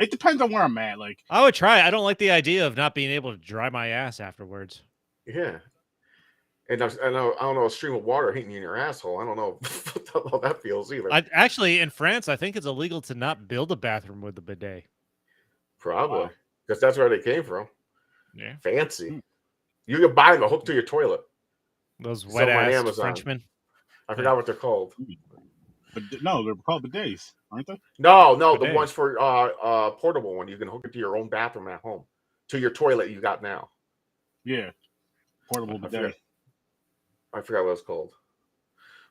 It depends on where I'm at. Like, I would try. I don't like the idea of not being able to dry my ass afterwards. Yeah. And I don't know a stream of water hitting you in your asshole. I don't know how that feels either. Actually, in France, I think it's illegal to not build a bathroom with a bidet. Probably. Because that's where they came from. Yeah. Fancy. You can buy them hooked to your toilet. Those wet-ass Frenchmen. I forgot what they're called. But no, they're called bidets, aren't they? No, the ones for portable one. You can hook it to your own bathroom at home. To your toilet you got now. Yeah. Portable bidet. I forgot what it's called.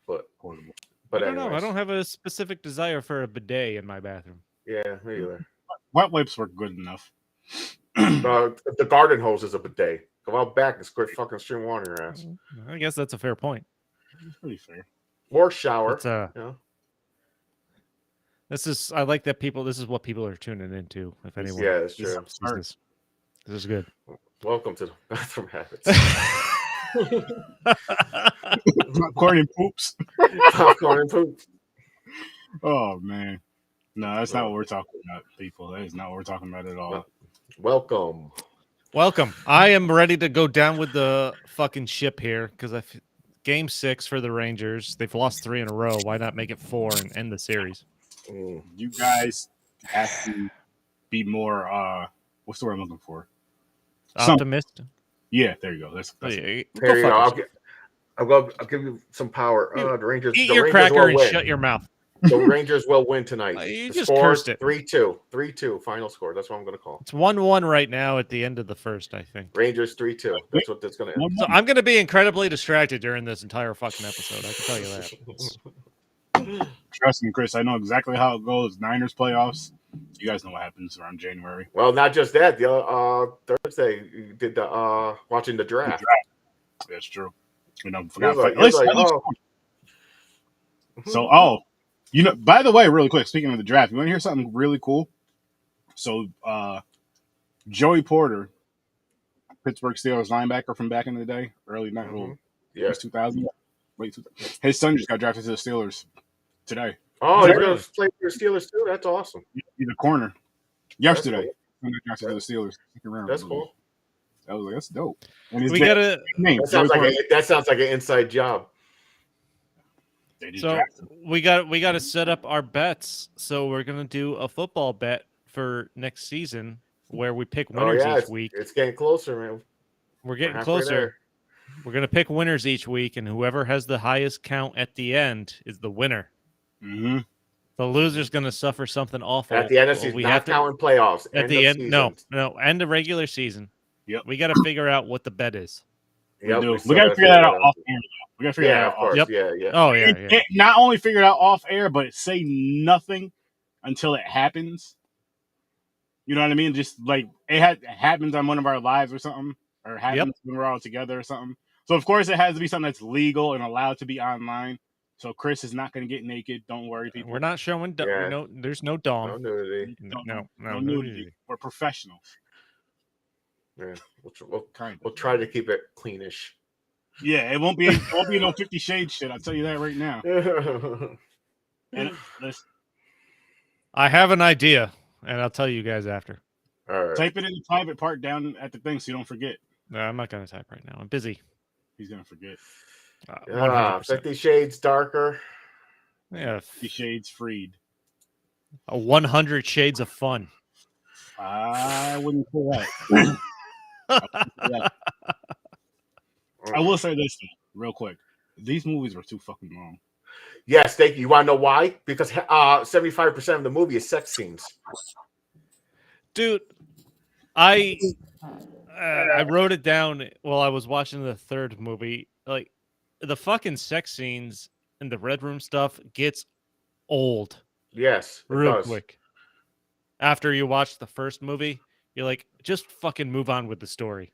But portable. But I don't know. I don't have a specific desire for a bidet in my bathroom. Yeah, me either. Wet wipes work good enough. The garden hose is a bidet. Go out back and squirt fucking stream water in your ass. I guess that's a fair point. It's pretty fair. Or shower. I like that people. This is what people are tuning into. If anyone, yeah, it's true. This is good. Welcome to the bathroom habits. Popcorn and poops. Popcorn and poops. Oh man, no, that's not what we're talking about, people. That is not what we're talking about at all. Welcome. I am ready to go down with the fucking ship here because Game 6 for the Rangers. They've lost 3 in a row. Why not make it 4 and end the series? You guys have to be more. What's the word I'm looking for? Optimistic. Yeah, there you go. That's there you go. I'll give you some power. The Rangers. Eat your cracker and shut your mouth. The Rangers will win tonight. You just cursed it. 3-2. 3-2 final score. That's what I'm going to call. It's 1-1 right now at the end of the first, I think. Rangers 3-2. That's what that's going to end. So I'm going to be incredibly distracted during this entire fucking episode. I can tell you that. Trust me, Chris. I know exactly how it goes. Niners playoffs. You guys know what happens around January. Well, not just that. The Thursday you did the watching the draft. That's true. You know, So, you know, by the way, really quick, speaking of the draft, you want to hear something really cool? So, Joey Porter, Pittsburgh Steelers linebacker from back in the day, early 2000, late 2000. His son just got drafted to the Steelers today. Oh, he's going to play for the Steelers too? That's awesome. He's a corner. Yesterday, he got drafted to the Steelers. That's cool. I was like, that's dope. And that sounds like an inside job. So we got to set up our bets. So we're gonna do a football bet for next season where we pick winners each week. It's getting closer, man. We're getting closer. We're gonna pick winners each week, and whoever has the highest count at the end is the winner. Mm-hmm. The loser's gonna suffer something awful at the end of season. We have to count in playoffs. At the end, no, end of regular season. Yep. We got to figure out what the bet is. Yep, we got to figure that out off air. We got to figure that out off air. Yeah. Oh, yeah. Not only figure it out off air, but say nothing until it happens. You know what I mean? Just like it happens on one of our lives or something, or happens when we're all together or something. So, of course, it has to be something that's legal and allowed to be online. So, Chris is not going to get naked. Don't worry, people. We're not showing no, there's no dom. No nudity. No nudity. We're professionals. Yeah, we'll try to keep it cleanish. Yeah, it won't be no 50 Shades shit. I'll tell you that right now. And I have an idea, and I'll tell you guys after. All right. Type it in the private part down at the thing so you don't forget. No, I'm not going to type right now. I'm busy. He's going to forget. 50 Shades Darker. Yeah. 50 Shades Freed. 100 Shades of Fun. I wouldn't say that. I will say this though, real quick. These movies were too fucking long. Yes, thank you. You want to know why? Because 75% of the movie is sex scenes. Dude, I wrote it down while I was watching the third movie. Like, the fucking sex scenes and the Red Room stuff gets old. Yes, real quick. After you watch the first movie, you're like, just fucking move on with the story.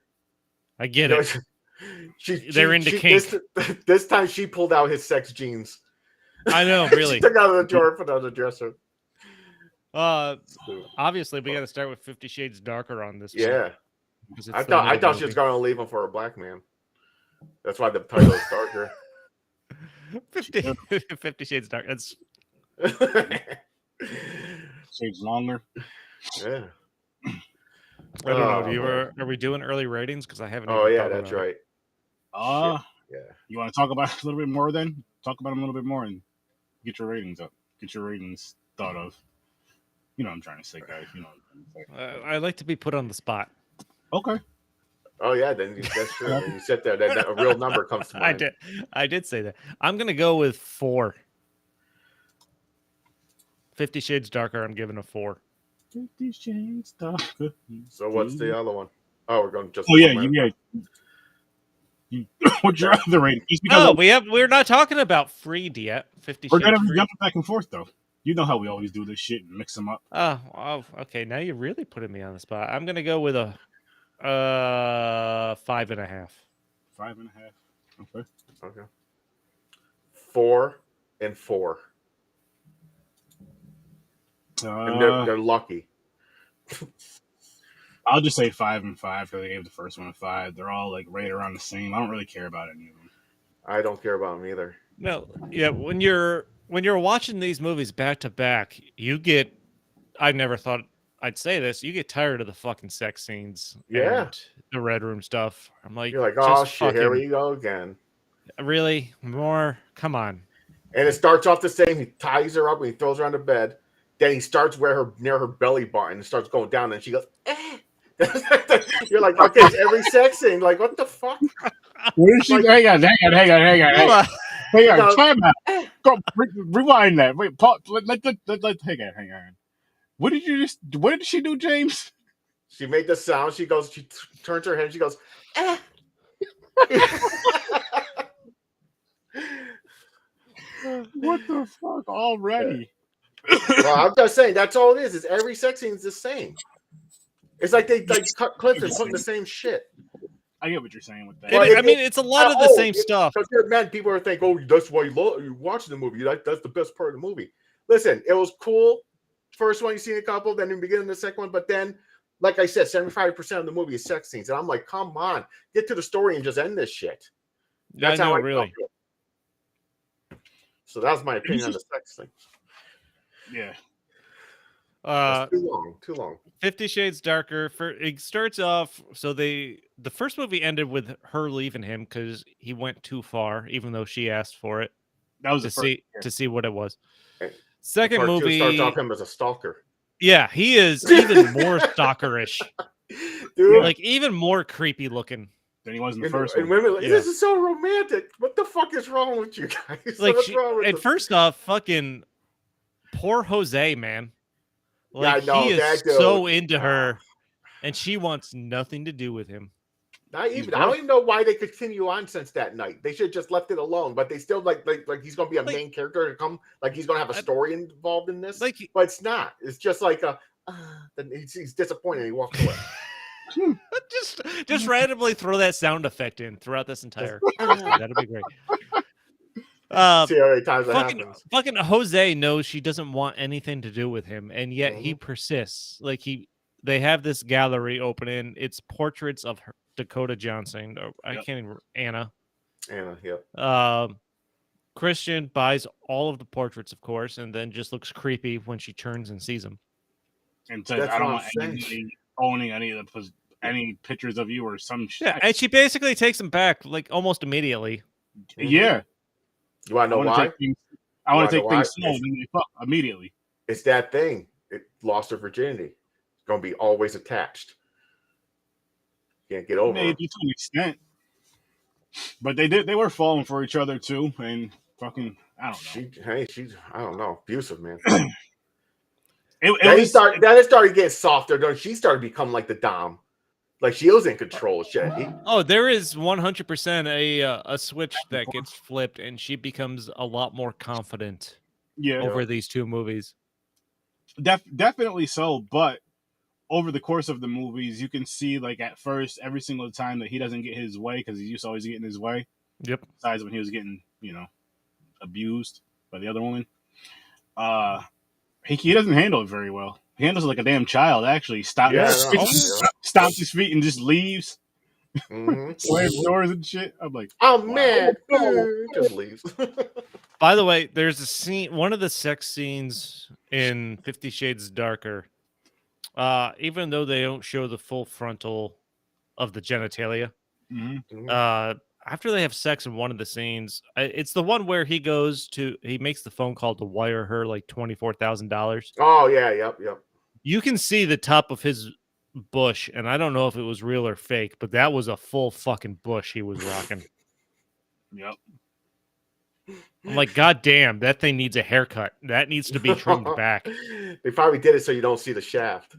I get it. They're into kink. This time she pulled out his sex jeans. I know, really. She took out of the drawer and put on the dresser. Obviously, we got to start with 50 Shades Darker on this. Yeah. I thought she was going to leave him for a black man. That's why the title is Darker. 50 Shades Darker. That's... Shades longer. Yeah. I don't know. Man. Are we doing early ratings? Because I haven't. Oh even yeah, thought that's about it. right. Yeah. You want to talk about it a little bit more then? Talk about them a little bit more and get your ratings up. Get your ratings thought of. You know what I'm trying to say, guys. You know what I'm trying to say. I like to be put on the spot. Okay. Oh yeah, that's true. When you sit there, that a real number comes to mind. I did say that. I'm gonna go with 4. 50 Shades Darker. I'm giving a 4. 50 Shades Darker. So what's the other one? Oh, we're going just. Oh yeah, what's your other rating? Just because No, we're not talking about Freed yet. 50 we're Shades gonna be Freed. jumping back and forth though. You know how we always do this shit and mix them up. Oh, okay. Now you're really putting me on the spot. I'm gonna go with a 5.5. 5.5. Okay. Okay. 4 and 4. And they're lucky. I'll just say 5 and 5 because they gave the first one a 5. They're all like right around the same. I don't really care about any of them. I don't care about them either. No, yeah. When you're watching these movies back to back, you get. I never thought I'd say this. You get tired of the fucking sex scenes. Yeah. And the Red Room stuff. I'm like, You're like, oh shit, here we go again. Really? More? Come on. And it starts off the same. He ties her up and he throws her on the bed. Then he starts near her belly button and starts going down. And she goes, eh. You're like, okay, it's every sex scene. Like, what the fuck? What is she? Like, hang on. Time out. Go rewind that. Wait, pause. Hang on. What did she do, James? She made the sound. She turns her head and she goes, eh. What the fuck already? Well, I'm just saying that's all it is. Is every sex scene is the same. It's like they cut clips and put in the same shit. I get what you're saying with that. It's a lot of the same stuff. Because man, people are thinking, oh, that's why you're watching the movie. That's the best part of the movie. Listen, it was cool. First one, you see a couple, then in the beginning of the second one, but then, like I said, 75% of the movie is sex scenes. And I'm like, come on, get to the story and just end this shit. That's how I really feel. So that's my opinion on the sex thing. Yeah. Too long. 50 Shades Darker. It starts off, so the first movie ended with her leaving him because he went too far, even though she asked for it. That was to see what it was. Okay. Second Part movie starts off him as a stalker. Yeah, he is even more stalkerish. Dude. Like even more creepy looking than he was in the first one. one. Women, this is so romantic. What the fuck is wrong with you guys? Like, first off, fucking poor Jose, man. Like, yeah, he is so into her, and she wants nothing to do with him. I don't even know why they continue on since that night. They should have just left it alone. But they still like he's gonna be a main character to come. Like he's gonna have a story involved in this. But it's not. It's just like he's disappointed. And he walks away. just randomly throw that sound effect in throughout this entire. That'd be great. See how many times that happens. Fucking Jose knows she doesn't want anything to do with him, and yet he persists. Like they have this gallery opening. It's portraits of her, Dakota Johnson. I can't even. Anna, yep. Christian buys all of the portraits, of course, and then just looks creepy when she turns and sees them. And says, "I don't want anybody owning any pictures of you or some shit." Yeah, and she basically takes them back like almost immediately. Yeah. You want to know why? I want to take things slow and then they fuck immediately. It's that thing. It lost her virginity. It's going to be always attached. Can't get over Maybe it. To an extent. But they were falling for each other too. And fucking, I don't know. She's, I don't know, abusive, man. Then it started getting softer. Then she started becoming like the dom. Like she was in control of shit. There is 100% a switch that gets flipped, and she becomes a lot more confident. Over these two movies. Definitely so, but over the course of the movies, you can see like at first every single time that he doesn't get his way because he's used to always getting his way. Yep. Besides when he was getting abused by the other woman, he doesn't handle it very well. He handles it like a damn child. Actually, stops his feet and just leaves. Slams doors and shit. I'm like, oh man, just leaves. By the way, there's a scene. One of the sex scenes in 50 Shades Darker even though they don't show the full frontal of the genitalia, Mm-hmm. after they have sex in one of the scenes, it's the one where he makes the phone call to wire her like $24,000. Oh yeah, yep. You can see the top of his bush, and I don't know if it was real or fake, but that was a full fucking bush he was rocking. Yep. I'm like, God damn, that thing needs a haircut. That needs to be trimmed back. They probably did it so you don't see the shaft.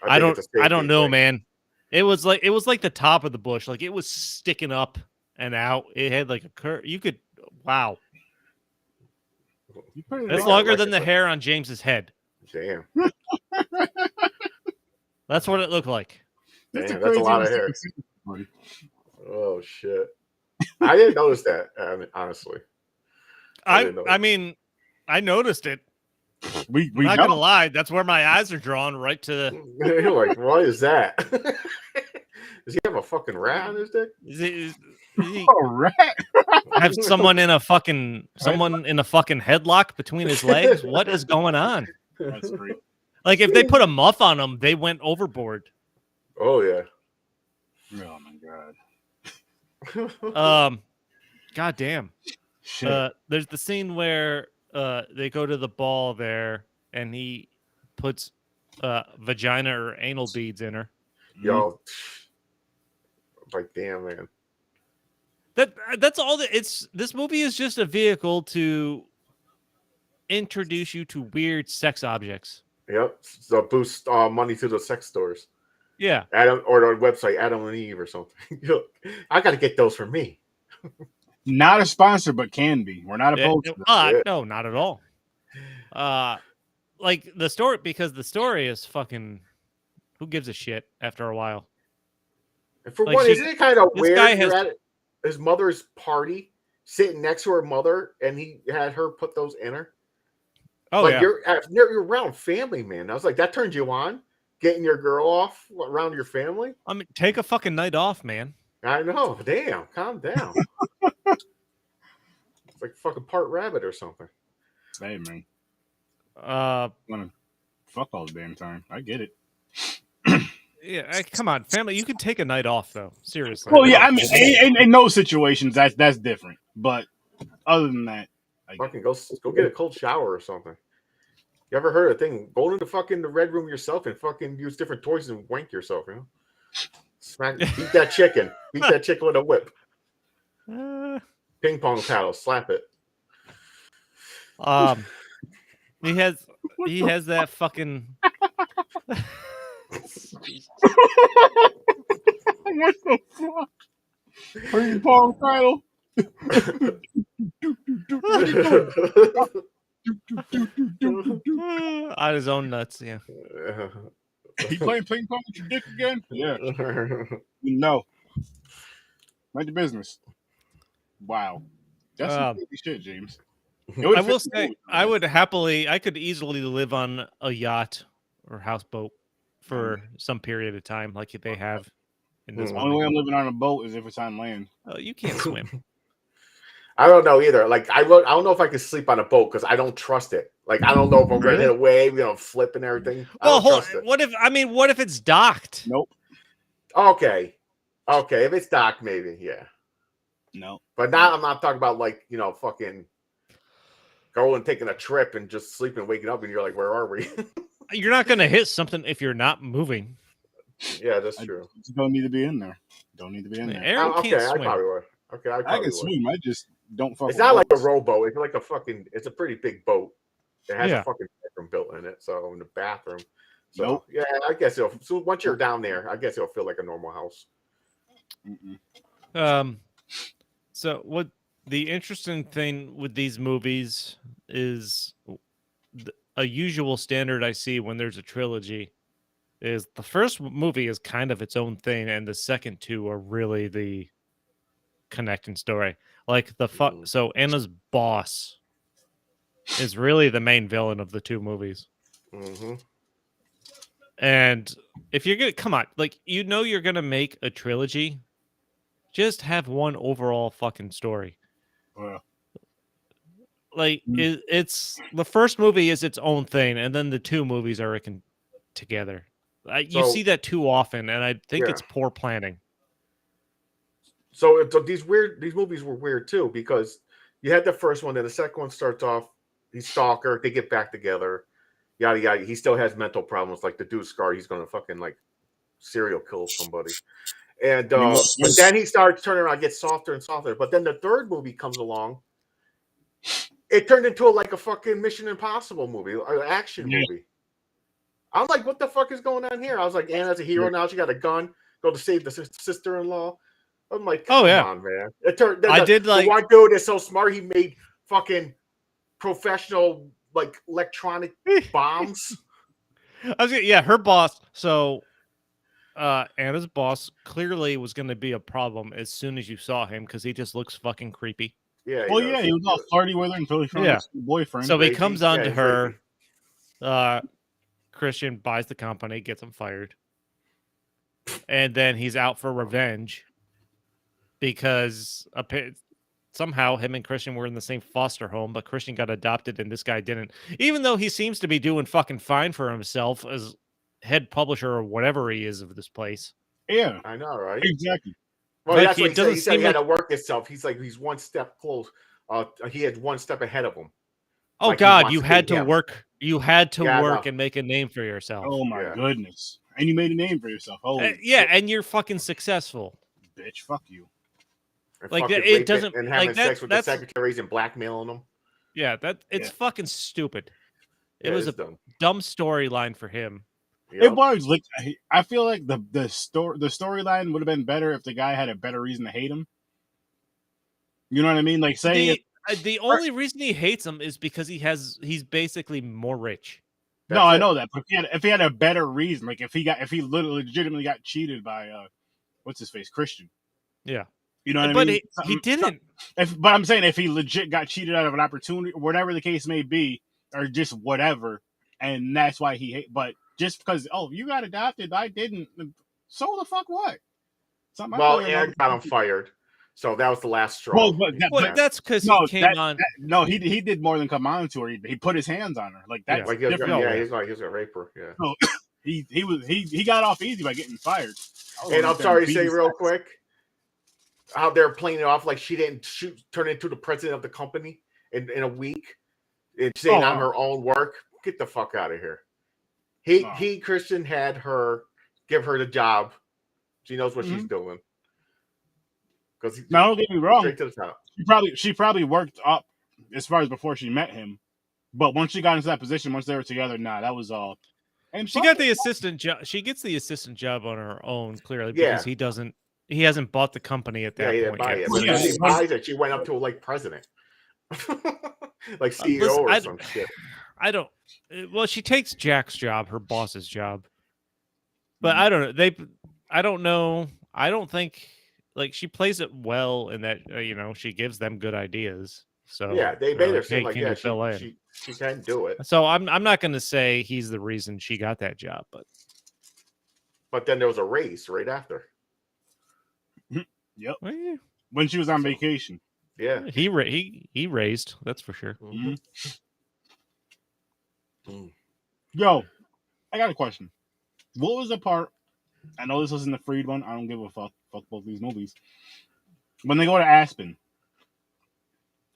I think it's a don't safety know, thing. man. It was like the top of the bush, like it was sticking up and out. It had like a curve. You could, wow, You put it that's on. longer like than it's the like- hair on James's head. Damn. That's what it looked like. That's Damn, that's a lot of hair. Buddy. Oh shit! I didn't notice that. Honestly, didn't know. I mean, I noticed it. We I'm not know. gonna lie. That's where my eyes are drawn right to. You're like, what is that? Does he have a fucking rat on his dick? Is he Oh, rat. have someone in a fucking headlock between his legs? What is going on? That's great. Like if they put a muff on him, they went overboard. Oh yeah. Oh my god. God damn. Shit. There's the scene where they go to the ball there, and he puts vagina or anal beads in her. Yo, like damn, man. That's all that this movie is just a vehicle to introduce you to weird sex objects. Yep. So boost money to the sex stores. Yeah. Adam or the website Adam and Eve or something. I got to get those for me. Not a sponsor, but can be. We're not opposed to that. No, not at all. Like the story, because the story is fucking. Who gives a shit after a while? And for Like, one, isn't it kind of this weird? guy You're has- at his mother's party, sitting next to her mother, and he had her put those in her. Oh like yeah. you're around family, man. I was like, that turns you on, getting your girl off around your family. I mean, take a fucking night off, man. I know. Damn, calm down. It's like fucking part rabbit or something. Hey man, wanna fuck all the damn time. I get it. Yeah, come on, family. You can take a night off though. Seriously. Well, yeah, I mean, in those situations, that's different. But other than that, Fucking go get a cold shower or something. You ever heard of a thing? Go into the red room yourself and fucking use different toys and wank yourself, you know? Beat that chicken. Beat that chicken with a whip. Ping pong paddle. Slap it. He has that fucking. what the fuck? Ping pong title. On his own nuts, yeah. You playing ping pong with your dick again? Yeah. No. Mind your business. Wow. That's some crazy shit, James. I will say, I could easily live on a yacht or houseboat for some period of time, like they have in this The only way I'm living on a boat is if it's on land. Oh, you can't swim. I don't know either. Like I don't know if I could sleep on a boat because I don't trust it. Like I don't know if I'm gonna hit a wave, flip and everything. Well, what if it's docked? Nope. Okay. If it's docked, maybe, yeah. No. But now I'm not talking about fucking going and taking a trip and just sleeping and waking up and you're like, where are we? You're not gonna hit something if you're not moving. Yeah, that's true. You don't need to be in there. Don't need to be in there. Aaron can't swim. I probably would. Okay, I can swim. I just don't fuck. It's not like a rowboat. It's like it's a pretty big boat. It has Yeah. a fucking bedroom built in it, so in the bathroom. So Nope. yeah, I guess so once you're down there, I guess it'll feel like a normal house. So what the interesting thing with these movies is a usual standard I see when there's a trilogy is the first movie is kind of its own thing, and the second two are really the connecting story. Like so Anna's boss is really the main villain of the two movies. Mm-hmm. And if you're gonna come on, like you're gonna make a trilogy, just have one overall fucking story. Well, Like it's the first movie is its own thing, and then the two movies are together. You see that too often, and I think it's poor planning. So these movies were weird too, because you had the first one, then the second one starts off, he's stalker, they get back together, yada yada. He still has mental problems, like the dude Scar, he's gonna fucking like serial kill somebody. And but then he starts turning around, gets softer and softer. But then the third movie comes along. It turned into like a fucking Mission Impossible movie, or action movie. I'm like, what the fuck is going on here? I was like, Anna's a hero now. She got a gun, go to save the sister-in-law. I'm like, come on, man. It turned. The one dude is so smart. He made fucking professional like electronic bombs. Her boss. So, Anna's boss clearly was going to be a problem as soon as you saw him because he just looks fucking creepy. Yeah. He was all flirty with her until he found his boyfriend. So he comes on to her. Christian buys the company, gets him fired, and then he's out for revenge because somehow him and Christian were in the same foster home, but Christian got adopted and this guy didn't. Even though he seems to be doing fucking fine for himself as head publisher or whatever he is of this place. Yeah, I know, right? Exactly. Well, that's what he said. He had to work himself. He's like, he's one step close. He had one step ahead of him. Oh like God, you had to work. You had to work and make a name for yourself. Oh my goodness. And you made a name for yourself. And you're fucking successful. Bitch, fuck you. And like it doesn't and having sex with the secretaries and blackmailing them. Yeah, it's fucking stupid. It was a dumb storyline for him. Yep. It was like I feel like the storyline would have been better if the guy had a better reason to hate him. You know what I mean? Like saying the only reason he hates him is because he's basically more rich. No, I know that, but if he had a better reason, like if he legitimately got cheated by what's his face, Christian. Yeah. You know what I mean? But he didn't. But I'm saying if he legit got cheated out of an opportunity, whatever the case may be, or just whatever, and that's why he hate. But just because you got adopted, I didn't. So the fuck what? Aaron got him fired, so that was the last straw. Well, that's because he came on. He did more than come on to her. He put his hands on her. Like that's different. He's a raper. Yeah. So, he got off easy by getting fired. And I'm sorry to say real quick, how they're playing it off like she didn't turn into the president of the company in a week and saying on her own work. Get the fuck out of here. Christian had her give her the job. She knows what she's doing. Because now, don't get me wrong. Straight to the top. She probably worked up as far as before she met him, but once she got into that position, once they were together, that was all. And she got the assistant job. She gets the assistant job on her own, clearly, because he hasn't bought the company at that point yet. When she buys it, she went up to like president, like CEO or some shit. I don't. Well, she takes Jack's job, her boss's job, but I don't know. I don't know. I don't think she plays it well in that she gives them good ideas. So they made her seem like she can do it. So I'm not going to say he's the reason she got that job, but then there was a race right after. Yep. Well, yeah. When she was on vacation. Yeah. He raised, that's for sure. Mm-hmm. Yo, I got a question. What was the part? I know this wasn't the Freed one. I don't give a fuck. Fuck both these movies. When they go to Aspen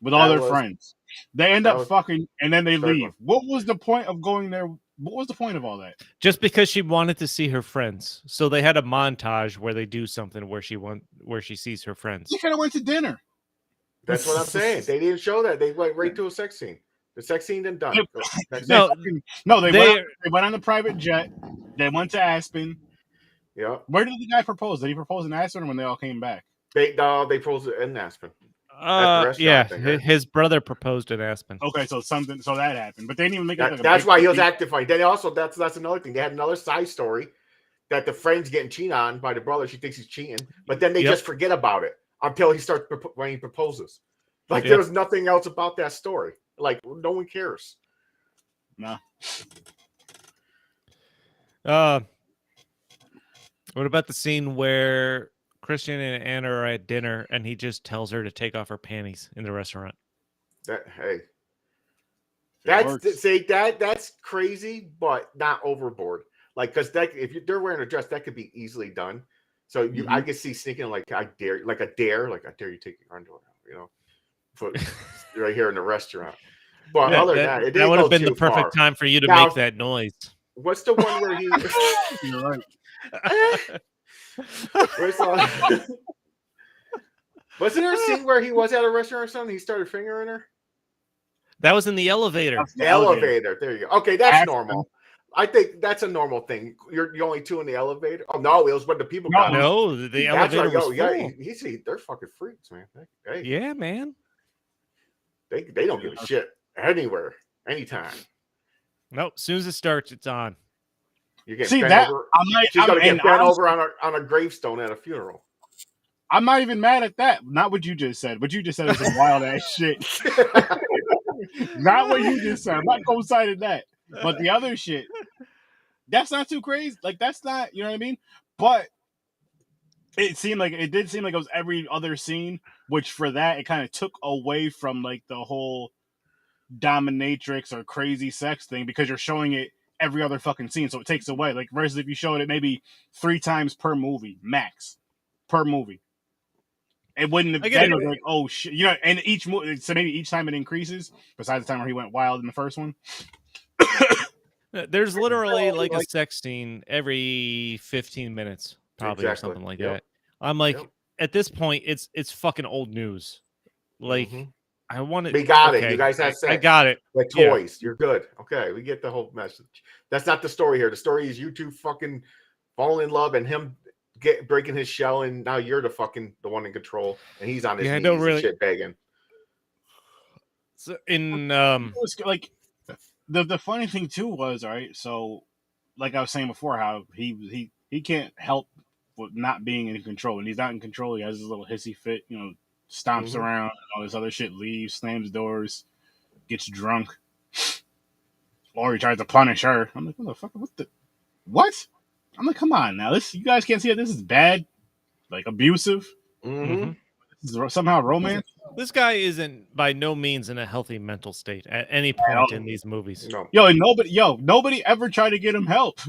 with all their friends, they end up fucking and then they leave. What was the point of going there? What was the point of all that? Just because she wanted to see her friends, so they had a montage where they do something where she sees her friends. She could have went to dinner. That's what I'm saying. They didn't show that. They went right to a sex scene. The sex scene then done. They went on the private jet. They went to Aspen. Yeah. Where did the guy propose? Did he propose in Aspen when they all came back? They proposed in Aspen. His brother proposed in Aspen. Okay, so that happened, but they didn't even make it. That's why he was acting funny. Then also that's another thing. They had another side story that the friend's getting cheated on by the brother. She thinks he's cheating, but then they just forget about it until he starts when he proposes. Like there was nothing else about that story. Like no one cares. No. What about the scene where Christian and Anna are at dinner and he just tells her to take off her panties in the restaurant? That's crazy, but not overboard. Like, because that they're wearing a dress, that could be easily done. So I could see sneaking like I dare you take your underwear out, you know, put right here in the restaurant. But Yeah, other than that, it that didn't would go have been the too far. perfect time for you to Now, make that noise. what's the one where he? You're right. Wasn't there a scene where he was at a restaurant or something? He started fingering her. That was in the elevator. That's the Elevator. There you go. Okay, that's normal. I think that's a normal thing. You're only two in the elevator. Oh no, it was when the people got. No, the elevator was full. Yeah, they're fucking freaks, man. Hey, yeah, man. They don't give a shit anywhere, anytime. Nope. As soon as it starts, it's on. You get See bent that? over. I'm She's gonna get bent honestly, over on a gravestone at a funeral. I'm not even mad at that. Not what you just said. What you just said is some wild ass shit. Not what you just said. I'm not co-signing that. But the other shit, that's not too crazy. Like, that's not, you know what I mean? But it did seem like it was every other scene, which for that, it kind of took away from like the whole dominatrix or crazy sex thing, because you're showing it every other fucking scene. So it takes away. Like, versus if you showed it maybe 3 times per movie, max. Per movie. It wouldn't have been like, oh shit, you know, and each movie, so maybe each time it increases, besides the time where he went wild in the first one. There's literally like a sex scene every 15 minutes, probably, or something like that. I'm like, at this point, it's fucking old news. Like, I want it. We got it. You guys have sex. I got it. Like toys. Yeah. You're good. Okay, we get the whole message. That's not the story here. The story is you two fucking falling in love and him breaking his shell, and now you're the one in control, and he's on his knees and shit begging. So in it was like the funny thing too was, all right, so like I was saying before, how he can't help with not being in control, and he's not in control. He has his little hissy fit, you know, stomps around and all this other shit, leaves, slams doors, gets drunk, or he tries to punish her. I'm like, what the fuck? What? I'm like, come on now. You guys can't see it. This is bad, like abusive. This is somehow romance. This guy isn't by no means in a healthy mental state at any point in these movies. No. And nobody ever tried to get him help.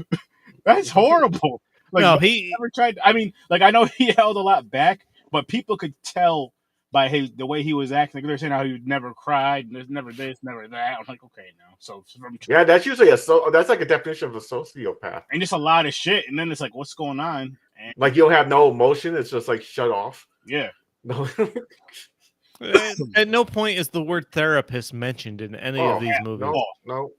That's horrible. Like, no, he never tried. I mean, like, I know he held a lot back, but people could tell by the way he was acting. Like, they're saying how he never cried, and there's never this, never that. I'm like, okay, now. So that's usually that's like a definition of a sociopath, and just a lot of shit. And then it's like, what's going on? And, like, you'll have no emotion. It's just like shut off. Yeah. No. At no point is the word therapist mentioned in any of these movies. No.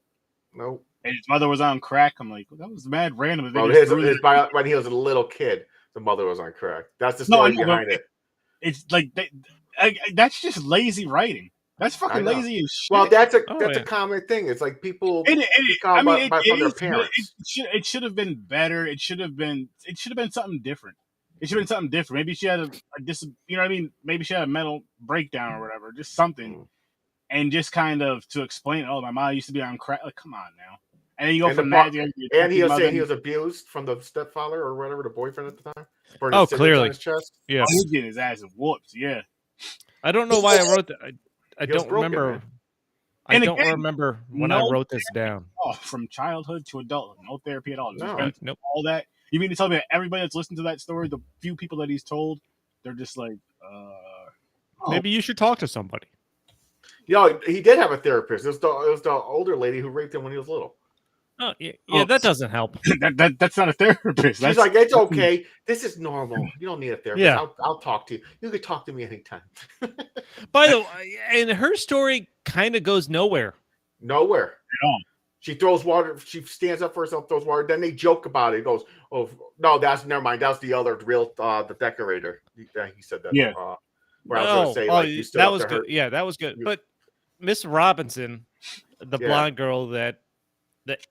And his mother was on crack. I'm like, well, that was mad random. When he was a little kid, the mother was on crack. That's the story behind it. It's like that's just lazy writing. That's fucking lazy as shit. Well, that's a common thing. It's like people from their parents. It should have been better. It should have been something different. Maybe she had you know what I mean? Maybe she had a mental breakdown or whatever. Just something, and just kind of to explain. Oh, my mom used to be on crack. Like, come on now. And then you go from that. And he was saying he was abused from the stepfather or whatever, the boyfriend at the time. Oh, clearly. On his chest. Yeah. He was getting his ass whooped. Yeah. I don't know why I wrote that. I don't remember. Man. I don't remember when I wrote this down. Oh, from childhood to adult, no therapy at all. Nope. All that. You mean to tell me that everybody that's listened to that story, the few people that he's told, they're just like, maybe you should talk to somebody. He did have a therapist. It was the older lady who raped him when he was little. Oh, yeah, that doesn't help. That's not a therapist. She's like, it's okay. This is normal. You don't need a therapist. Yeah. I'll talk to you. You can talk to me anytime. By the way, and her story kind of goes nowhere. Nowhere. At all. She throws water. She stands up for herself, throws water. Then they joke about it. He goes, "Oh no, never mind. That's the other real the decorator." He said that. Yeah. Where I was going to say, like, you stood that up was to good. her. Yeah, that was good. But Miss Robinson, the blonde girl that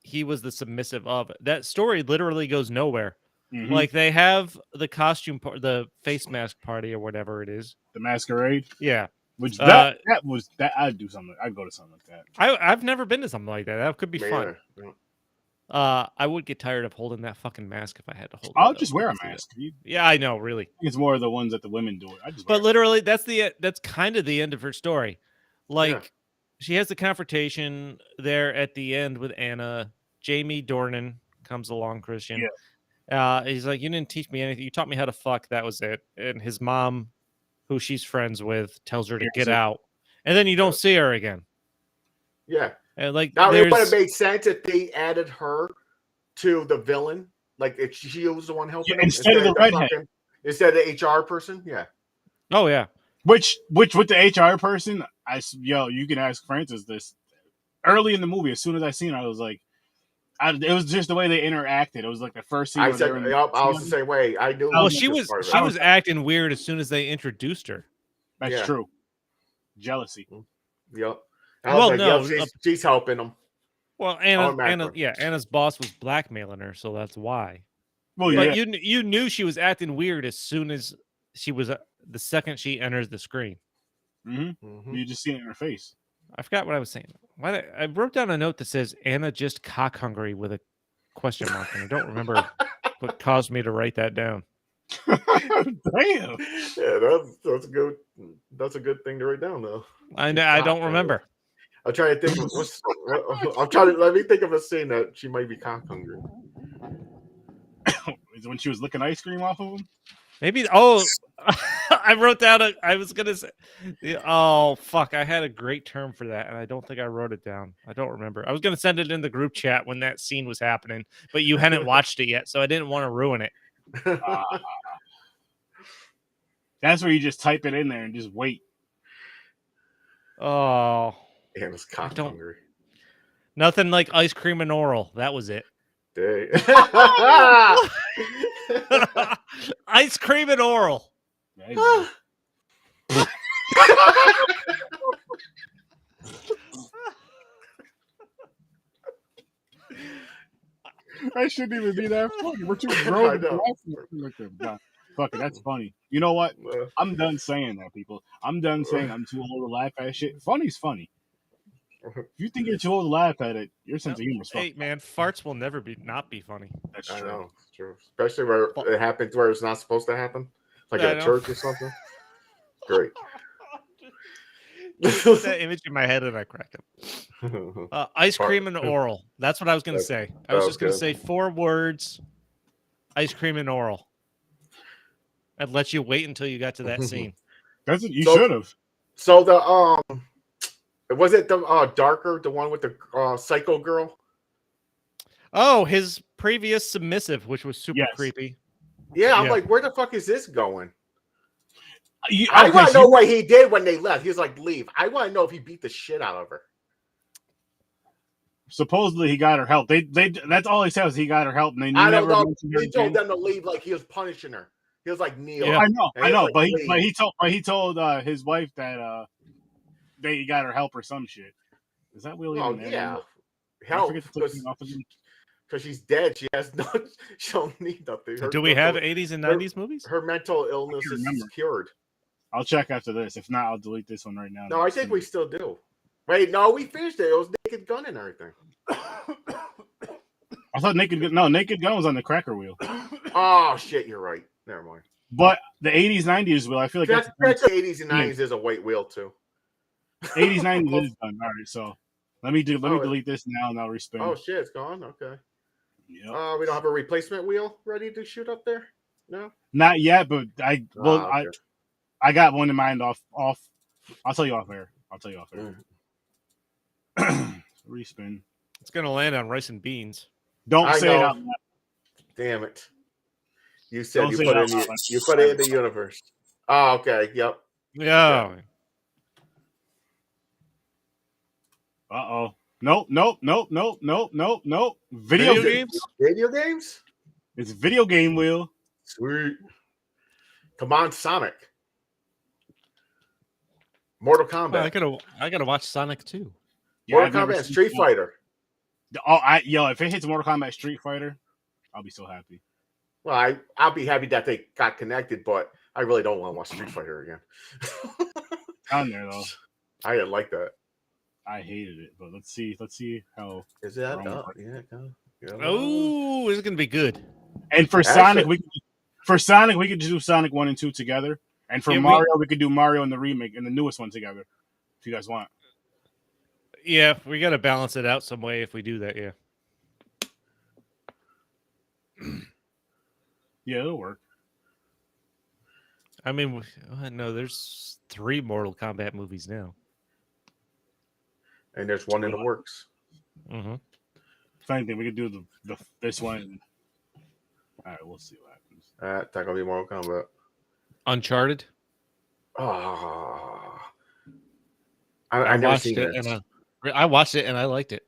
he was the submissive of, that story literally goes nowhere. Mm-hmm. Like, they have the costume, the face mask party or whatever it is. The masquerade. Yeah. Which that was that I'd do something. I'd go to something like that. I've never been to something like that. That could be fun. Yeah. I would get tired of holding that fucking mask if I had to hold it. I'll just wear a mask. Yeah, I know, really. It's more of the ones that the women do it. But literally, that's kind of the end of her story. Like, she has the confrontation there at the end with Anna. Jamie Dornan comes along, Christian. Yeah. He's like, you didn't teach me anything. You taught me how to fuck. That was it. And his mom, who she's friends with, tells her to get out. And then you don't see her again. Yeah. And like, now it would have made sense if they added her to the villain. Like if she was the one helping him, instead of the redhead. Instead of the HR person. Yeah. Oh, yeah. Which with the HR person, you can ask Francis this. Early in the movie, as soon as I seen it, I was like, it was just the way they interacted. It was like the first scene. I said, I was the same way. I knew. Well, she was acting weird as soon as they introduced her. That's true. Jealousy. Yep. Well, like, no, she's helping him. Well, Anna's boss was blackmailing her, so that's why. Well, but you knew she was acting weird as soon as she was the second she enters the screen. Mm-hmm. You just see it in her face. I forgot what I was saying. I wrote down a note that says Anna just cock hungry with a question mark, and I don't remember what caused me to write that down. Damn. Yeah, that's good. That's a good thing to write down, though. I don't remember. I'm trying to think. Let me think of a scene that she might be cock hungry. Is it when she was licking ice cream off of him? Maybe. Oh, I wrote down. I was gonna say. Oh fuck! I had a great term for that, and I don't think I wrote it down. I don't remember. I was gonna send it in the group chat when that scene was happening, but you hadn't watched it yet, so I didn't want to ruin it. That's where you just type it in there and just wait. Oh, Anna's cock hungry. Nothing like ice cream and oral. That was it. Ice cream and oral. I shouldn't even be that funny. We're too grown. Fuck it, that's funny. You know what? I'm done saying that, people. I'm done saying I'm too old to laugh at shit. Funny's funny. If you think you're too old to laugh at it, your sense of humor is funny. Hey, man, farts will never not be funny. That's true. I know, it's true. Especially where it happens where it's not supposed to happen, like at a church or something. Great. That image in my head and I cracked him. Ice cream and oral. That's what I was going to say. I was just going to say 4 words. Ice cream and oral. I'd let you wait until you got to that scene. You should have. So the was it the darker, the one with the psycho girl? Oh, his previous submissive, which was super creepy. Yeah, I'm like, where the fuck is this going? I want to know what he did when they left. He was like, leave. I want to know if he beat the shit out of her. Supposedly he got her help. That's all he says. He got her help, and they I never don't know. He told them to leave, like he was punishing her. He was like, kneel. Yeah. I know, like, but he told his wife that they got her help or some shit. Is that really? Oh yeah, help because she's dead. She has no. She don't need nothing. Do we have 80s and 90s movies? Her mental illness is cured. I'll check after this. If not, I'll delete this one right now. No, I think we still do. Wait, no, we finished it. It was Naked Gun and everything. I thought Naked Gun was on the cracker wheel. Oh shit, you're right. Never mind. But the 80s, 90s wheel, I feel like that's the 80s and 90s is a white wheel too. 80s, 90s is done. All right, so let me delete this now and I'll respin. Oh shit, it's gone. Okay. Yep. We don't have a replacement wheel ready to shoot up there. No, not yet. But I got one in mind off. I'll tell you off air. Respin. It's gonna land on rice and beans. Don't say it out loud. Damn it! You said you put it in the universe. Oh, okay. Yep. Yeah. Uh-oh. Nope. Video games? Video games? It's video game wheel. Sweet. Come on, Sonic. Mortal Kombat. I gotta watch Sonic 2. Mortal Kombat, Street Fighter. Oh, if it hits Mortal Kombat Street Fighter, I'll be so happy. Well, I'll be happy that they got connected, but I really don't want to watch Street Fighter again. On there though. I didn't like that. I hated it, but let's see how is that. Oh, it's gonna be good. And for Sonic, we could do Sonic 1 and 2 together. And for Mario, we could do Mario and the remake and the newest one together. If you guys want. Yeah, we gotta balance it out some way if we do that, yeah. Yeah, it'll work. I mean, no, there's 3 Mortal Kombat movies now. And there's one in the works. Mm-hmm. If anything, we could do this one. All right, we'll see what happens. That's not gonna be Mortal Kombat. Uncharted. Oh, I I never watched seen it, it. and I watched it, and I liked it.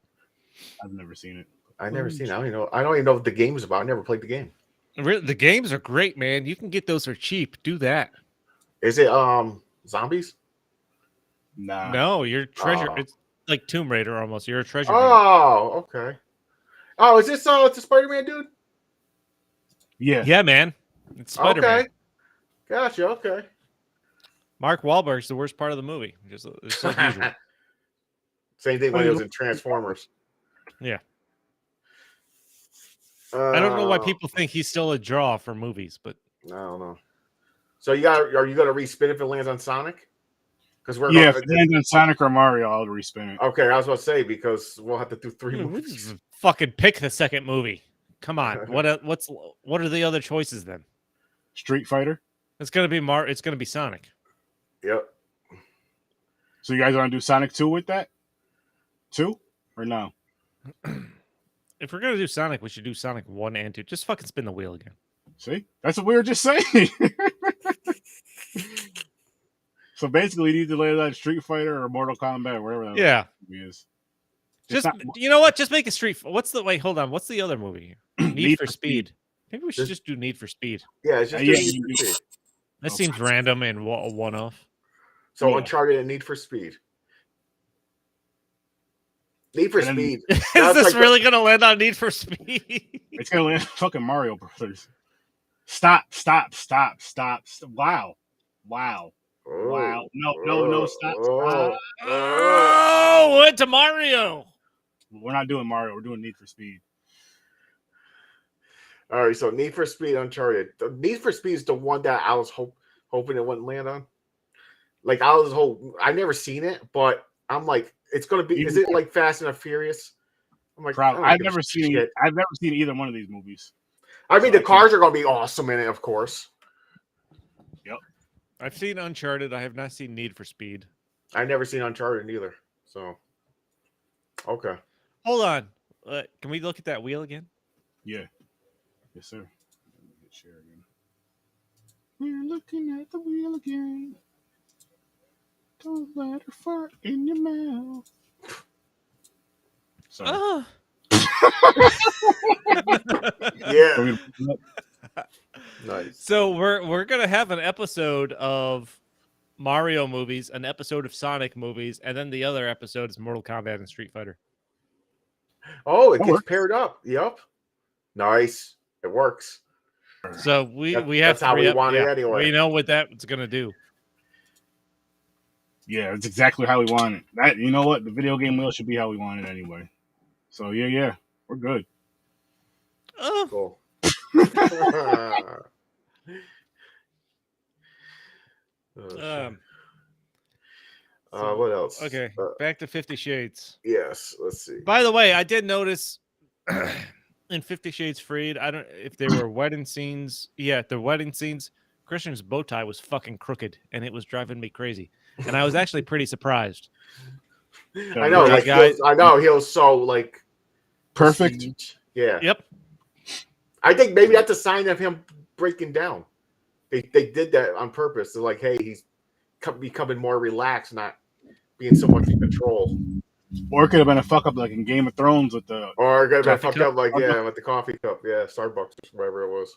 I've never seen it. I never seen it. I don't even know what the game is about. I never played the game. The games are great, man. You can get those for cheap. Do that. Is it zombies? Nah. No, you're treasure. Oh. It's like Tomb Raider almost. You're a treasure. Oh, okay. Oh, is this it's a Spider-Man dude? Yeah. Yeah, man. It's Spider-Man. Okay. Gotcha. Okay. Mark Wahlberg's the worst part of the movie. Just like usual. Same thing when he was in Transformers. Yeah. I don't know why people think he's still a draw for movies, but I don't know. So are you gonna respin if it lands on Sonic? Because we're if it lands on Sonic or Mario, I'll respin it. Okay, I was about to say because we'll have to do 3 we movies. just fucking pick the second movie. Come on. What are the other choices then? Street Fighter. It's gonna be It's gonna be Sonic. Yep. So you guys want to do Sonic 2 with that? 2 or no? If we're gonna do Sonic, we should do Sonic 1 and 2. Just fucking spin the wheel again. See? That's what we were just saying. So basically, you need to land on Street Fighter or Mortal Kombat, whatever that movie is. Just you know what? Just make a Street. Wait, hold on. What's the other movie? Need for Speed. Maybe we should just do Need for Speed. Yeah, it's just Need for Speed. That seems random and one-off. So Uncharted and Need for Speed. Need for Speed. Is this really going to land on Need for Speed? It's going to land on fucking Mario Brothers. Stop. Wow. Wow. No, stop. Oh, went to Mario. We're not doing Mario. We're doing Need for Speed. All right, so Need for Speed, Uncharted. Need for Speed is the one that I was hoping it wouldn't land on. Like, I've never seen it, but I'm like, it's going to be, is it like Fast and the Furious? I'm like, I've never seen either one of these movies. I mean, the cars are going to be awesome in it, of course. Yep. I've seen Uncharted. I have not seen Need for Speed. I've never seen Uncharted either. So, okay. Hold on. Can we look at that wheel again? Yeah. Yes, sir. Let me hit share again. We're looking at the wheel again. Don't let her fart in your mouth. Sorry. Yeah. Nice. So we're gonna have an episode of Mario movies, an episode of Sonic movies, and then the other episode is Mortal Kombat and Street Fighter. Oh, it gets paired up. Yep. Nice. It works. So we have that's how we want it anyway. We know what that's gonna do. Yeah, it's exactly how we want it. That, you know what? The video game wheel should be how we want it anyway. So yeah, we're good. Cool. What else? Okay, back to 50 Shades. Yes, let's see. By the way, I did notice in 50 Shades Freed, I don't if there were wedding scenes. Yeah, the wedding scenes, Christian's bow tie was fucking crooked, and it was driving me crazy. And I was actually pretty surprised. I know, like he was so like perfect. Prestige. Yeah. Yep. I think maybe that's a sign of him breaking down. They did that on purpose. They're like, hey, he's becoming more relaxed, not being so much in control. Or it could have been a fuck up like in Game of Thrones with the. Or it could have been fucked up like with the coffee cup. Yeah, Starbucks or whatever it was.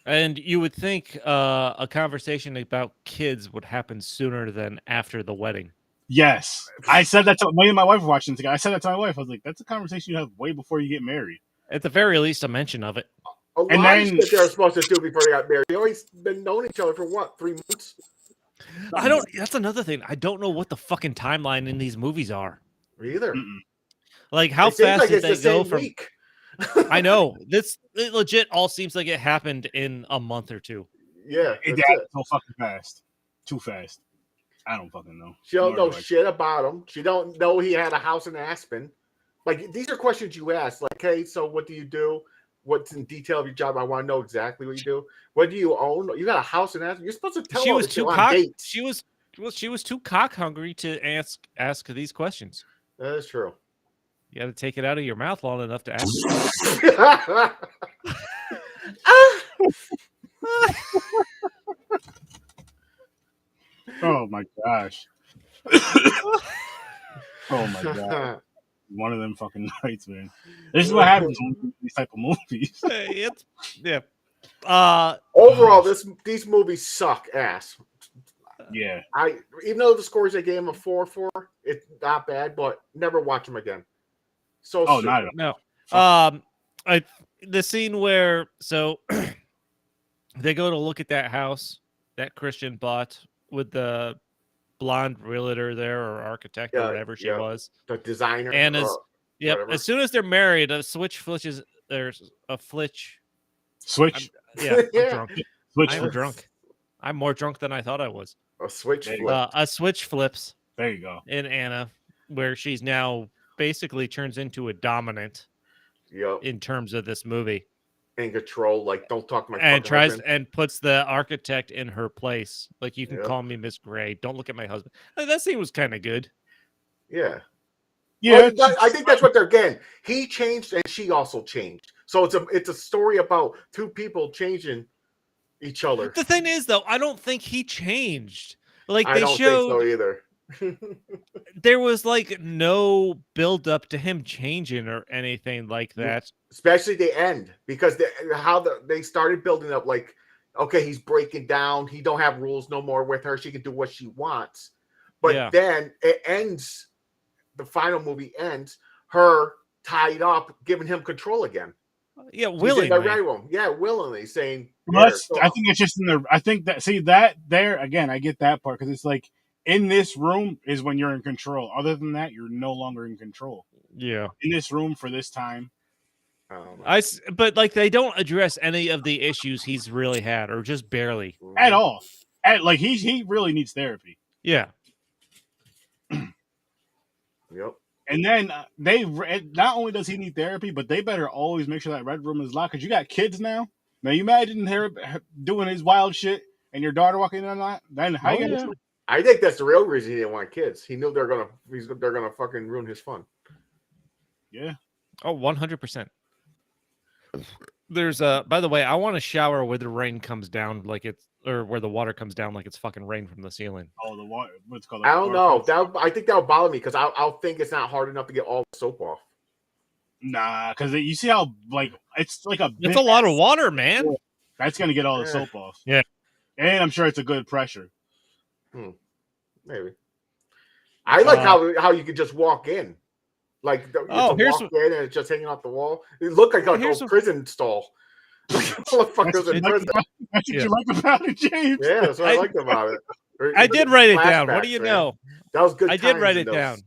And you would think a conversation about kids would happen sooner than after the wedding. Yes. I said that to me and my wife were watching together. I said that to my wife. I was like, that's a conversation you have way before you get married. At the very least, a mention of it. A lot of shit they were supposed to do before they got married. They always been knowing each other for what, 3 months? That's another thing. I don't know what the fucking timeline in these movies are. Me either. Like, how fast did they go from... week. I know. It legit all seems like it happened in a month or 2. Yeah. It happened so fucking fast. Too fast. I don't fucking know. She don't know shit about him. She don't know he had a house in Aspen. Like, these are questions you ask. Like, hey, so what do you do? what's in detail of your job. I want to know exactly what you do. What do you own? You got a house in Aspen. You're supposed to tell She all was this too shit on dates. she was too cock hungry to ask these questions. That is true. You got to take it out of your mouth long enough to ask. Oh my gosh. Oh my god. One of them fucking nights, man. This is what happens when we do these type of movies. Overall, these movies suck ass. Yeah. Even though the scores they gave them a 4-4, it's not bad, but never watch them again. So Oh, stupid. not at all. No. The scene where they go to look at that house that Christian bought with the blonde realtor there or architect or whatever she was. The designer. And as soon as they're married, a switch flishes. There's a flitch. Switch. I'm drunk. Switch. I'm drunk. I'm more drunk than I thought I was. A switch flip. A switch flips. There you go. In Anna, where she's now basically turns into a dominant. Yep. In terms of this movie. In control, like don't talk to my and tries husband. And puts the architect in her place. Like you can call me Miss Gray. Don't look at my husband. Like, that scene was kind of good. Yeah. Yeah. I think that's what they're getting. He changed and she also changed. So it's a story about two people changing each other. The thing is, though, I don't think he changed. Like I don't think so either. There was like no build up to him changing or anything like that. Especially the end, because they started building up like, okay, he's breaking down. He don't have rules no more with her. She can do what she wants. But then it ends. The final movie ends her tied up, giving him control again. Yeah, willingly. In the right room. Yeah, willingly saying. Well, I think it's just in the. I think that there again. I get that part because it's like in this room is when you're in control. Other than that, you're no longer in control. Yeah. In this room for this time. But like they don't address any of the issues he's really had, or just barely at all. Like he really needs therapy. Yeah. Yep. And then they not only does he need therapy, but they better always make sure that red room is locked because you got kids now. Now you imagine her doing his wild shit and your daughter walking in on that. Then how you gonna? I think that's the real reason he didn't want kids. He knew they're gonna fucking ruin his fun. Yeah. Oh, 100%. There's by the way, I want to shower where the rain comes down or where the water comes down like it's fucking rain from the ceiling. Oh, the water. What's called? I don't know. I think that would bother me because I'll think it's not hard enough to get all the soap off. Nah, because you see how it's like it's a lot of water, man. That's gonna get all the soap off. Yeah, and I'm sure it's a good pressure. Maybe. I like how you could just walk in. Like here's walk in and it's just hanging off the wall. It looked like a prison stall. Motherfuckers in prison. That's what you like about it, James. Yeah, that's what I liked about it. I did write it down. What do you know? That was good. I did write it down.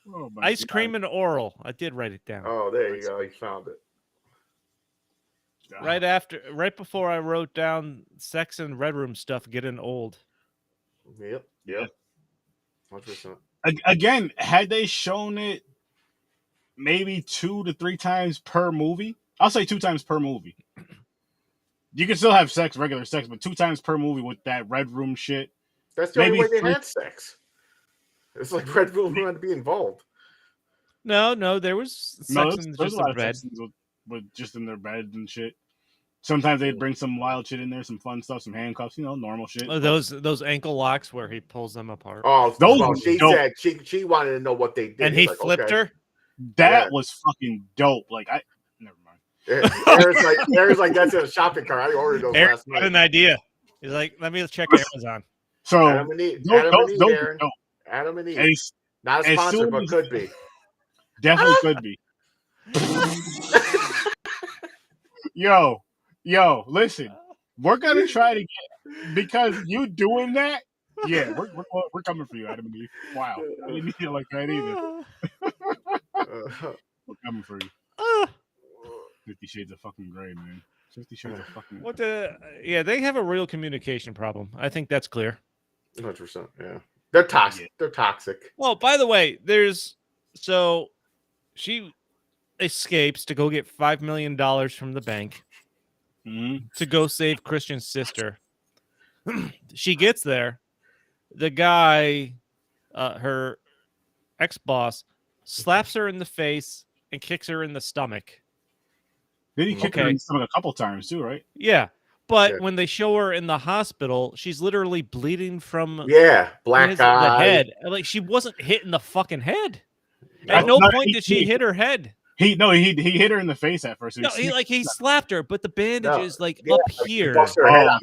Oh, ice cream and oral. I did write it down. Oh, there you go. You found it. Right before I wrote down sex and red room stuff getting old. Yep. 100%. Again, had they shown it maybe 2 to 3 times per movie, I'll say 2 times per movie. You can still have regular sex, but 2 times per movie with that red room shit. That's the only way they had sex. It's like red room had to be involved. No, there was sex in just their bed. With just in their bed and shit. Sometimes they'd bring some wild shit in there, some fun stuff, some handcuffs, normal shit. Oh, those ankle locks where he pulls them apart. Oh, she said she wanted to know what they did. And he flipped her. That was fucking dope. Like never mind. Aaron's like that's in a shopping cart. I ordered those last night. Got an idea. He's like, let me check Amazon. So Adam and Eve, Aaron. Adam and Eve. Not a sponsor, but could be. Definitely could be. Yo, listen. We're gonna try to get because you doing that. Yeah, we're coming for you, Adam and Eve. Wow, I didn't need it like that either. We're coming for you. 50 Shades of fucking Grey, man. 50 Shades of fucking. They have a real communication problem. I think that's clear. 100%. Yeah, they're toxic. They're toxic. Well, by the way, it escapes to go get $5 million from the bank to go save Christian's sister. She gets there. The guy, her ex-boss, slaps her in the face and kicks her in the stomach. Did he kick her in the stomach a couple times too, right? Yeah. But when they show her in the hospital, she's literally bleeding from black the eye. head. Like, she wasn't hitting the fucking head. At no point did she hit her head. He hit her in the face at first. No, he slapped her, but the bandage is up like here. He busted her head out.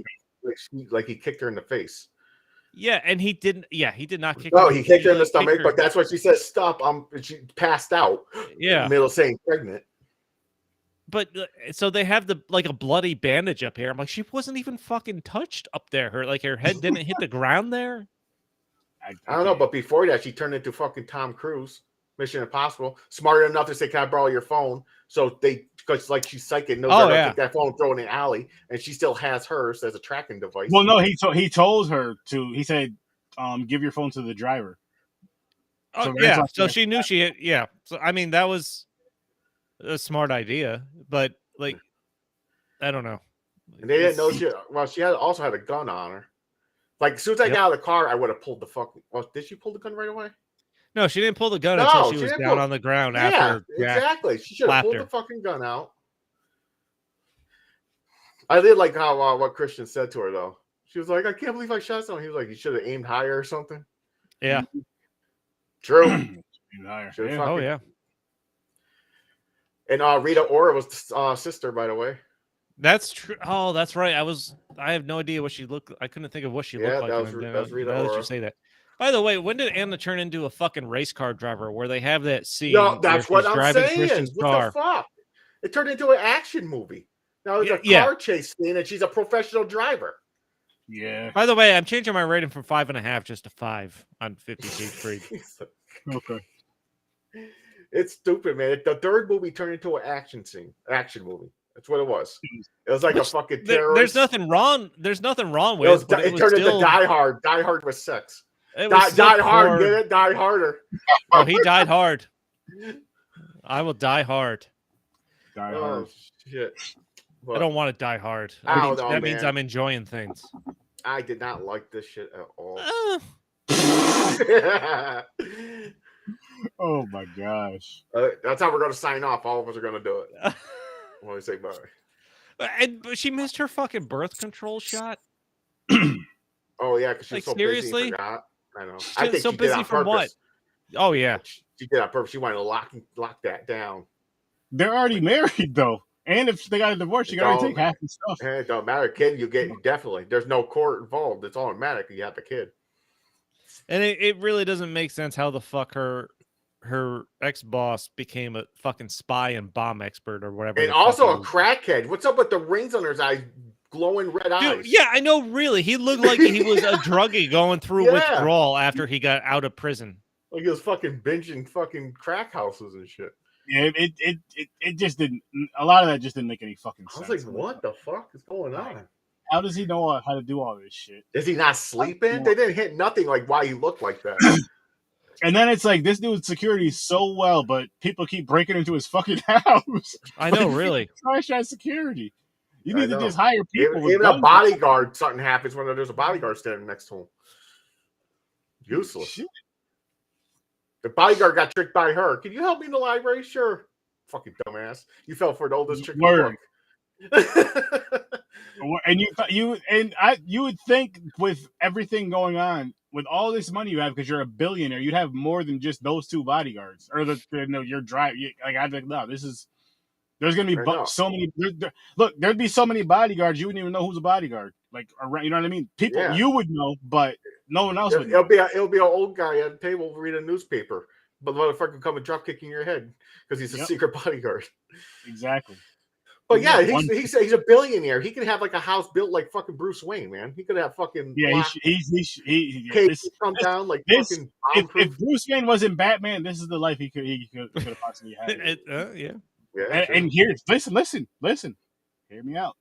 Like he kicked her in the face. Yeah, and he didn't. Yeah, he did not kick. No, he kicked her in the stomach, but that's why she said, "Stop!" She passed out. Yeah, in the middle of saying pregnant. But so they have a bloody bandage up here. I'm like, she wasn't even fucking touched up there. Her head didn't hit the ground there. I don't know, but before that, she turned into fucking Tom Cruise, Mission Impossible. Smart enough to say, "Can I borrow your phone?" So because she's psychic, knows how to take that phone, throw it in the alley, and she still has hers as a tracking device. Well, no, he told her to. He said, "Give your phone to the driver." Oh, so she knew she had. Yeah, so I mean that was a smart idea, but I don't know. And they didn't know she also had a gun on her. Like as soon as I got out of the car, I would have pulled the fucking. Well, did she pull the gun right away? No, she didn't pull the gun until she was down on the ground. After exactly. She should have pulled the fucking gun out. I did like how what Christian said to her though. She was like, "I can't believe I shot someone." He was like, "You should have aimed higher or something." Yeah, true. Oh yeah. And Rita Ora was the sister, by the way. That's true. Oh, that's right. I have no idea what she looked. I couldn't think of what she looked like. That was Rita Ora. Did you say that? By the way, when did Anna turn into a fucking race car driver? Where they have that scene? No, that's what I'm saying. Christian's car. What the fuck? It turned into an action movie. Now it's a car chase scene, and she's a professional driver. Yeah. By the way, I'm changing my rating from 5.5 just to 5 on 50 Shades Freed. Okay. It's stupid, man. The third movie turned into an action movie. That's what it was. It was like a fucking terrorist. There's nothing wrong. There's nothing wrong with it. It turned into Die Hard. Die Hard with sex. Die hard, get it? Die harder. Oh, he died hard. I will die hard. Die hard. Shit. I don't want to die hard. That means I'm enjoying things. I did not like this shit at all. Oh my gosh. That's how we're going to sign off. All of us are going to do it. When we say bye. But she missed her fucking birth control shot. Oh yeah, because she's so seriously? busy. Forgot. I know. I think so she busy did on from purpose. What? Oh yeah, she did on purpose. She wanted to lock that down. They're already married though, and if they got a divorce, you got to take half the stuff. It don't matter, kid. You get definitely. There's no court involved. It's automatic. You have a kid. And it really doesn't make sense how the fuck her ex-boss became a fucking spy and bomb expert or whatever. And also a crackhead. What's up with the rings on his eyes, glowing red eyes? Yeah, I know, really. He looked like he was a druggie going through withdrawal after he got out of prison. Like he was fucking binging fucking crack houses and shit. Yeah, it just didn't. A lot of that just didn't make any fucking sense. I was like, what the fuck is going on? How does he know how to do all this shit? Is he not sleeping? They didn't hit nothing like why he looked like that. And then it's like this dude's security so well, but people keep breaking into his fucking house. I know, really. Trash ass security. You need to just hire people. Even a bodyguard, something happens when there's a bodyguard standing next to him. Useless. Shit. The bodyguard got tricked by her. Can you help me in the library? Sure. Fucking dumbass. You fell for the oldest trick in the book. And you would think with everything going on, with all this money you have, because you're a billionaire, you'd have more than just those two bodyguards or your drive. Like I think, no, there's gonna be so many. Look, there'd be so many bodyguards you wouldn't even know who's a bodyguard. Like, you know what I mean? People you would know, but no one else would know. It'll be an old guy at the table reading a newspaper, but the motherfucker come and drop kicking your head because he's a secret bodyguard. Exactly. But yeah, he's a billionaire. He could have like a house built like fucking Bruce Wayne, man. He could have fucking come down like fucking. If Bruce Wayne wasn't Batman, this is the life he could have possibly had. And here's listen. Hear me out.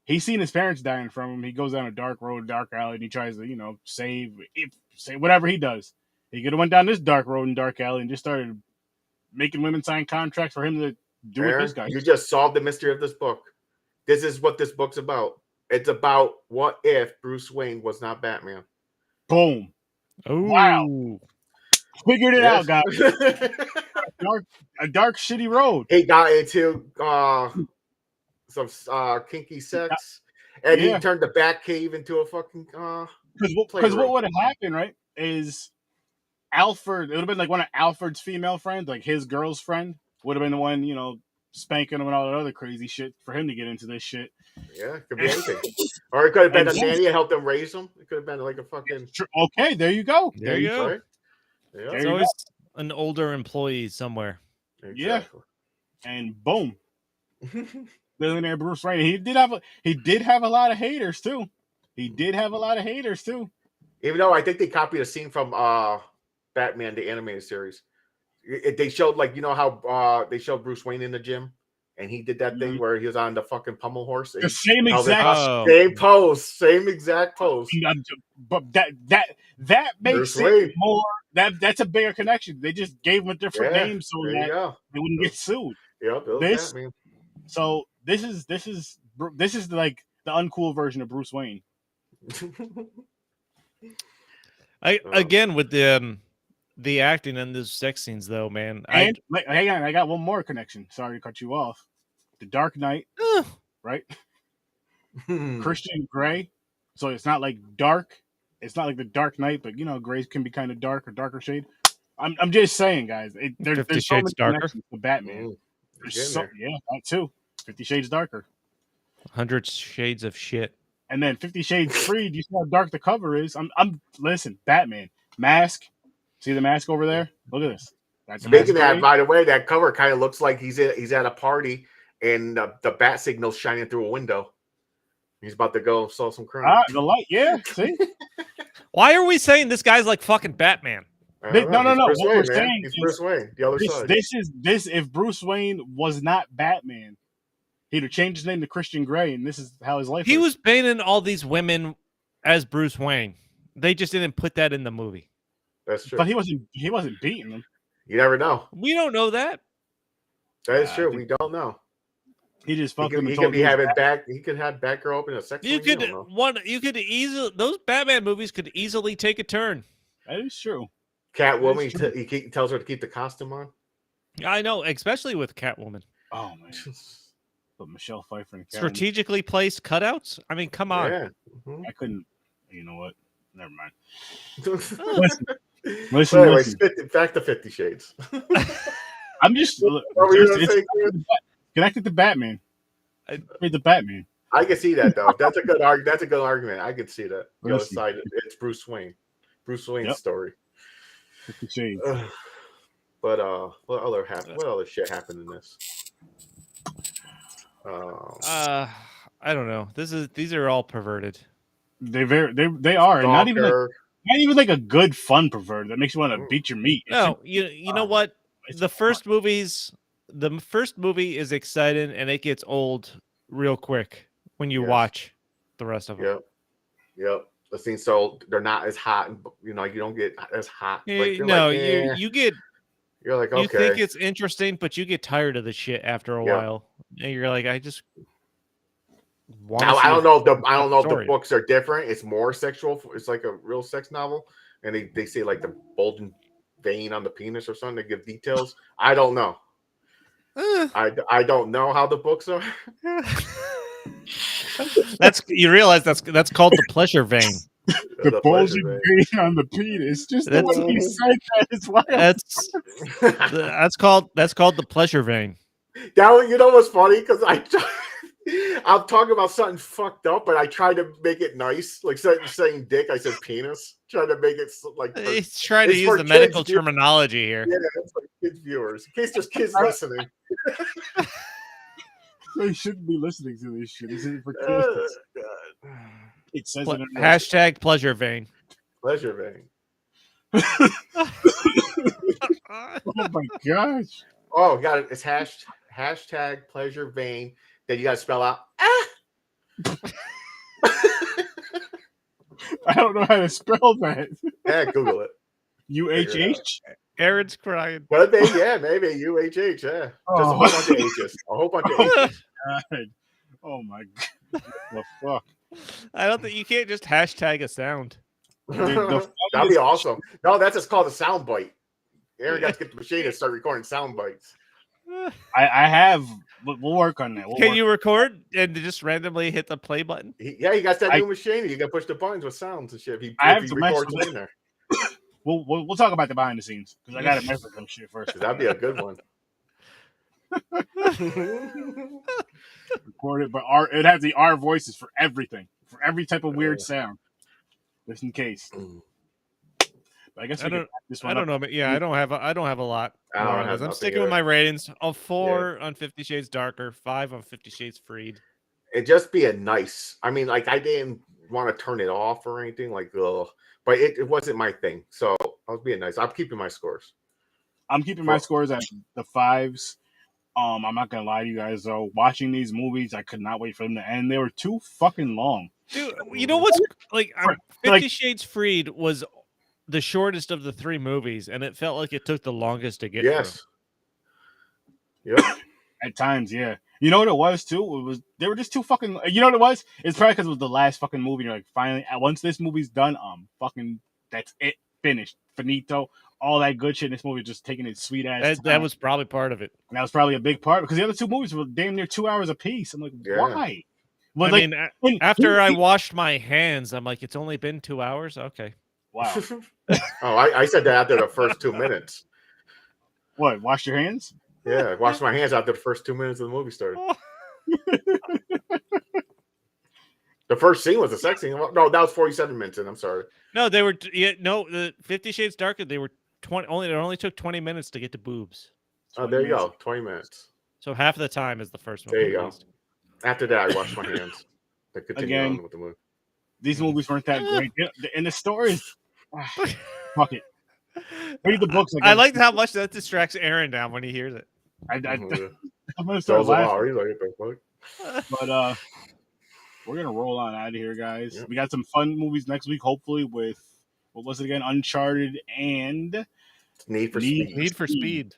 He's seen his parents dying from him. He goes down a dark road, dark alley, and he tries to save whatever he does. He could have went down this dark road and dark alley and just started making women sign contracts for him to Do with Aaron, this guy. you just solved the mystery of this book. This is what this book's about. It's about what if Bruce Wayne was not Batman. Boom. Oh, Wow. Figured it out, guys. A dark, shitty road. He got into some kinky sex, and he turned the Batcave into a fucking because what would have happened, right, is Alfred. It would have been like one of Alfred's female friends, like his girl's friend, would have been the one, you know, spanking him and all that other crazy shit for him to get into this shit. Yeah, it could be anything. Or it could have been a nanny that helped him raise him. It could have been like a fucking. Okay, there you go. There you go. Right? Yeah. There's always an older employee somewhere. Exactly. Yeah, and boom, billionaire Bruce Wayne. He did have a lot of haters too. Even though I think they copied a scene from Batman the animated series. They showed, like, you know how they showed Bruce Wayne in the gym, and he did that thing where he was on the fucking pommel horse. The same exact same exact pose. But that makes it more. That's a bigger connection. They just gave him a different name so that they wouldn't get sued. Yep. Batman. So this is like the uncool version of Bruce Wayne. Again with the acting in those sex scenes, though, man. And hang on, I got one more connection. Sorry to cut you off. The Dark Knight, right? Christian Grey. So it's not like dark. It's not like the Dark Knight, but you know, grays can be kind of dark or darker shade. I'm just saying, guys. There's 50 so Shades many Darker connections to Batman. That too. 50 Shades Darker. 100 Shades of Shit. And then 50 Shades Freed. You see how dark the cover is. Listen, Batman mask. See the mask over there? Look at this. Speaking of that, by the way, that cover kind of looks like he's at a party and the bat signal's shining through a window. He's about to go solve some crime. The light, yeah. See? Why are we saying this guy's like fucking Batman? No. What we're saying is Bruce Wayne, the other side. This. If Bruce Wayne was not Batman, he'd have changed his name to Christian Grey, and this is how his life. He was banging all these women as Bruce Wayne. They just didn't put that in the movie. That's true. But he wasn't beating them. You never know. We don't know that. That is true. We don't know. He just fucking. He could be having back. He could have Batgirl open a sex. You could easily. Those Batman movies could easily take a turn. That is true. Catwoman. He tells her to keep the costume on. I know, especially with Catwoman. Oh man. But Michelle Pfeiffer and Catwoman. Strategically placed cutouts. I mean, come on. Yeah. I couldn't. You know what? Never mind. Listen. Back to 50 Shades. I'm just connected to Batman. The Batman. I can see that though. That's a good argument. That's a good argument. I can see that. The other side, it's Bruce Wayne. Bruce Wayne's story. 50 Shades. But what other shit happened in this? I don't know. These are all perverted. They are, and not even like a good fun pervert that makes you want to beat your meat. No, you know what? The first movie is exciting, and it gets old real quick when you watch the rest of them. Yep. The thing, so they're not as hot, and you don't get as hot. You get. You're like, okay. You think it's interesting, but you get tired of the shit after a while, and you're like, I just. Now, I don't know if the books are different. It's more sexual. It's like a real sex novel, and they say like the bulging vein on the penis or something. They give details. I don't know. I don't know how the books are. You realize that's called the pleasure vein. The bulging vein on the penis. Just the way you said that is wild. That's called the pleasure vein. Now you know what's funny, because I'm talking about something fucked up, but I try to make it nice. Like saying dick, I said penis. Trying to make it like he's trying to use the medical terminology here. Yeah, it's like kids viewers. In case there's kids listening. They shouldn't be listening to this shit. This isn't for kids. It says hashtag pleasure vein. Pleasure vein. Oh my gosh. Oh, got it. It's hashtag pleasure vein. That you got to spell out. I don't know how to spell that. Yeah, Google it. UHH? Aaron's crying. But maybe, yeah, maybe UHH, yeah. Just a whole bunch of H's. A whole bunch of H's. God. Oh my god. What the fuck? I don't think you can't just hashtag a sound. The That'd be awesome. No, that's just called a sound bite. Aaron got to get the machine and start recording sound bites. I have. We'll work on that. Can you record and just randomly hit the play button? Yeah, he got that new machine. You got to push the buttons with sounds and shit. If I have he to mess records with it in there. We'll talk about the behind the scenes because I got to mess with some shit first. That'd be a good one. Record it, but it has our voices for everything, for every type of weird sound, just in case. But I guess I don't know, but yeah, I don't have a lot. I'm sticking either. with my ratings. A 4 on 50 Shades Darker, 5 on 50 Shades Freed. It just be a nice. I mean, like I didn't want to turn it off or anything, like but it wasn't my thing. So I was being nice. I'm keeping my scores. I'm keeping my scores at the 5s. I'm not gonna lie to you guys though. Watching these movies, I could not wait for them to end. They were too fucking long. Dude, you know what's like? 50 Shades Freed was the shortest of the 3 movies, and it felt like it took the longest to get through. Yep. At times, yeah. You know what it was too? They were just too fucking. You know what it was? It's probably because it was the last fucking movie. You're like, finally, once this movie's done, fucking, that's it, finished, finito. All that good shit in this movie just taking its sweet ass. That was probably part of it. And that was probably a big part because the other 2 movies were damn near 2 hours apiece. I'm like, why? Well, I mean, after I washed my hands, I'm like, it's only been 2 hours. Okay. Wow. I said that after the first 2 minutes. What? Wash your hands? Yeah, I washed my hands after the first 2 minutes of the movie started. The first scene was the sex scene. No, that was 47 minutes in. I'm sorry. No, they were. The 50 Shades Darker. They were 20. It only took 20 minutes to get to boobs. Oh, there you go. 20 minutes. So half the time is the first one. There you go. After that, I washed my hands. To continue on with the movie. These movies weren't that great, and the stories. Fuck it. Read the books. I like how much that distracts Aaron down when he hears it. I'm gonna start laughing. But we're gonna roll on out of here, guys. Yep. We got some fun movies next week, hopefully with what was it again? Uncharted and Need for Speed.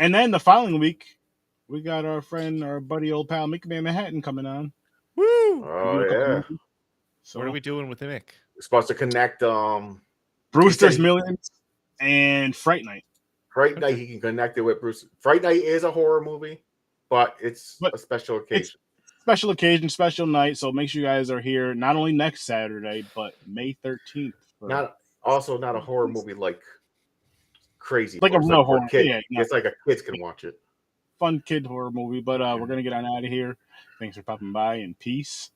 And then the following week, we got our friend, our buddy, old pal, Mick Man Manhattan coming on. Woo! Oh yeah. So what are we doing with Mick? We're supposed to connect Brewster's Millions and Fright Night. Fright Night, he can connect it with Bruce. Fright Night is a horror movie, but it's a special occasion. Special occasion, special night. So make sure you guys are here not only next Saturday, but May 13th. Not a horror movie like crazy. Like a real horror. It's like a kids can watch it. Fun kid horror movie. But we're gonna get on out of here. Thanks for popping by and peace.